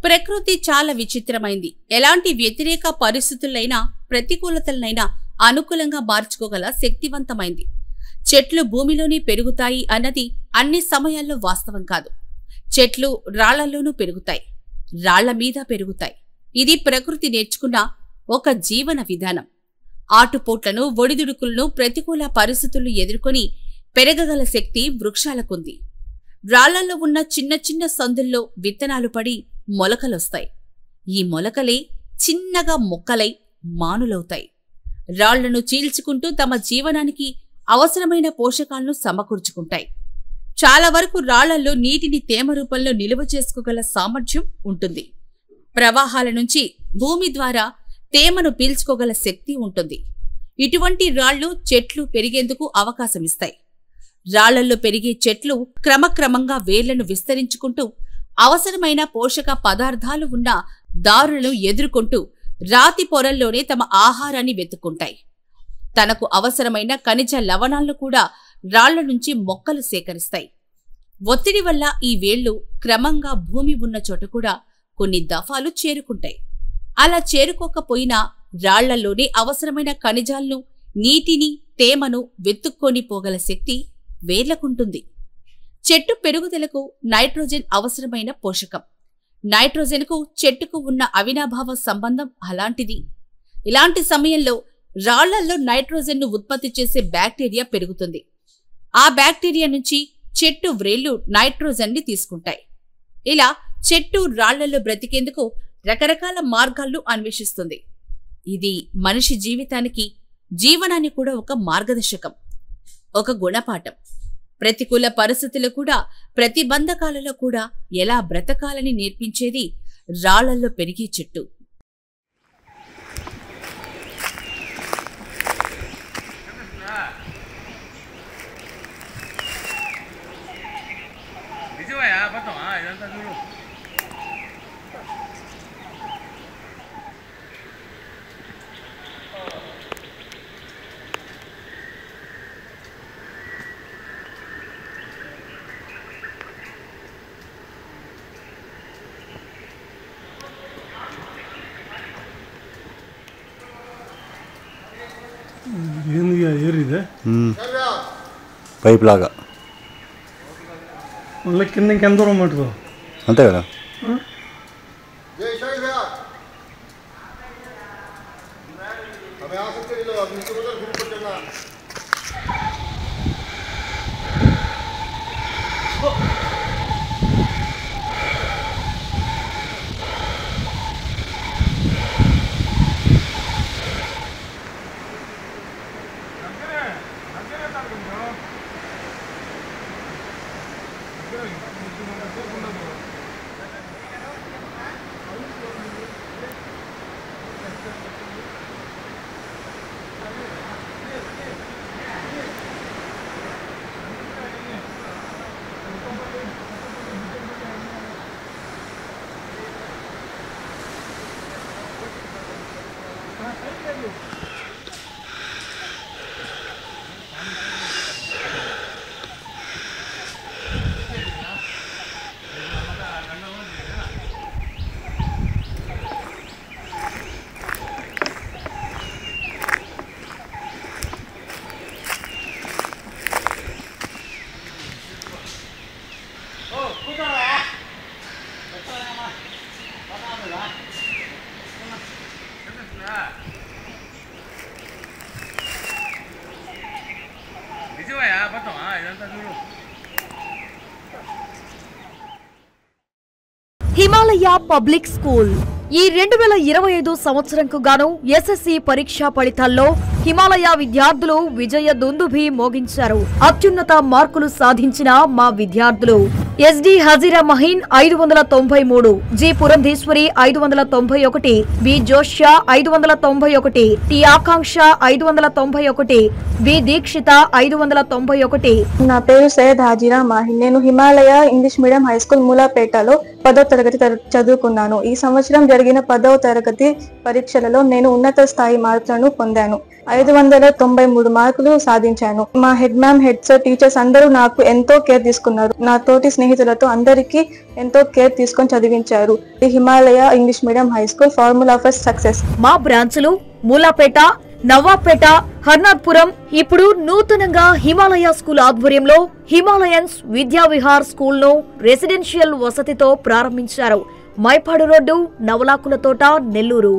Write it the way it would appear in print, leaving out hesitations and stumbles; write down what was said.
ప్రకృతి చాలా విచిత్రమైంది. ఎలాంటి వ్యతిరేక పరిస్థితులైనా ప్రతికూలతలనైనా అనుకూలంగా మార్చుకోగల శక్తివంతమైంది. చెట్లు భూమిలోనే పెరుగుతాయి అన్నది అన్ని సమయాల్లో వాస్తవం కాదు. చెట్లు రాళ్లలోనూ పెరుగుతాయి, రాళ్ల మీద పెరుగుతాయి. ఇది ప్రకృతి నేర్చుకున్న ఒక జీవన విధానం. ఆటుపోట్లను, ఒడిదుడుకులను, ప్రతికూల పరిస్థితులను ఎదుర్కొని పెరగగల శక్తి వృక్షాలకుంది. రాళ్లలో ఉన్న చిన్న చిన్న సందుల్లో విత్తనాలు పడి మొలకలొస్తాయి. ఈ మొలకలే చిన్నగా మొక్కలై మానులవుతాయి. రాళ్లను చీల్చుకుంటూ తమ జీవనానికి అవసరమైన పోషకాలను సమకూర్చుకుంటాయి. చాలా వరకు రాళ్లల్లో నీటిని తేమ రూపంలో నిలువ చేసుకోగల సామర్థ్యం ఉంటుంది. ప్రవాహాల నుంచి భూమి ద్వారా తేమను పీల్చుకోగల శక్తి ఉంటుంది. ఇటువంటి రాళ్లు చెట్లు పెరిగేందుకు అవకాశమిస్తాయి. రాళ్లల్లో పెరిగే చెట్లు క్రమక్రమంగా వేర్లను విస్తరించుకుంటూ అవసరమైన పోషక పదార్థాలు ఉన్న దారులను ఎదుర్కొంటూ రాతి పొరల్లోనే తమ ఆహారాన్ని వెతుక్కుంటాయి. తనకు అవసరమైన ఖనిజ లవణాలను కూడా రాళ్ల నుంచి మొక్కలు సేకరిస్తాయి. ఒత్తిడి వల్ల ఈ వేళ్లు క్రమంగా భూమి ఉన్న చోట కూడా కొన్ని దఫాలు చేరుకుంటాయి. అలా చేరుకోకపోయినా రాళ్లలోనే అవసరమైన ఖనిజాలను, నీటిని, తేమను వెతుక్కొని పోగల శక్తి వేర్లకుంటుంది. చెట్టు పెరుగుదలకు నైట్రోజన్ అవసరమైన పోషకం. నైట్రోజన్కు చెట్టుకు ఉన్న అవినాభావ సంబంధం అలాంటిది. ఇలాంటి సమయంలో రాళ్లల్లో నైట్రోజన్ను ఉత్పత్తి చేసే బ్యాక్టీరియా పెరుగుతుంది. ఆ బ్యాక్టీరియా నుంచి చెట్టు వ్రేళ్లు నైట్రోజన్ని తీసుకుంటాయి. ఇలా చెట్టు రాళ్లలో బ్రతికేందుకు రకరకాల మార్గాలను అన్వేషిస్తుంది. ఇది మనిషి జీవితానికి, జీవనాన్ని కూడా ఒక మార్గదర్శకం, ఒక గుణపాఠం. ప్రతికూల పరిస్థితులు కూడా, ప్రతిబంధకాలలో కూడా ఎలా బ్రతకాలని నేర్పించేది రాళ్లల్లో పెరిగే చెట్టు. ఏరిదే పైప్ లాగా మళ్ళీ కింద ఇంకెంత దూరం పట్టుకో, అంతే కదా. హిమాలయ పబ్లిక్ స్కూల్ ఈ 2025 సంవత్సరంకు గాను ఎస్ఎస్సి పరీక్షా ఫలితాల్లో హిమాలయ విద్యార్థులు విజయ దుందుభి మోగించారు. అత్యున్నత మార్కులు సాధించిన మా విద్యార్థులు S D Hajira Maheen 593, G Purandeswari 591, B Joshya 591, T Akanksha 591, B Deekshitha 591. నా పేరు సయ్యద్ హజీరా మహీన్. నేను Himalaya English medium high school మూలాపేటలో 10వ తరగతి చదువుకున్నాను. ఈ సంవత్సరం జరిగిన 10వ తరగతి పరీక్షలలో నేను ఉన్నత స్థాయి మార్కులను పొందాను. 593 మార్కులు సాధించాను. మా head ma'am, head sir, teachers అందరూ నాకు ఎంతో కేర్ తీసుకున్నారు. నా తోటి స్నేహితులతో అందరికీ ఎంతో కేర్ తీసుకొని చదివించారు. ఈ Himalaya English medium high school formula for success. మా బ్రాంచ్లు మూలాపేట, నవాబ్పేట, హర్నాథ్పురం. ఇప్పుడు నూతనంగా హిమాలయ స్కూల్ ఆధ్వర్యంలో హిమాలయన్స్ విద్యా విహార్ స్కూల్ ను రెసిడెన్షియల్ వసతితో ప్రారంభించారు. మైపాడు రోడ్డు, నవలాకుల తోట, నెల్లూరు.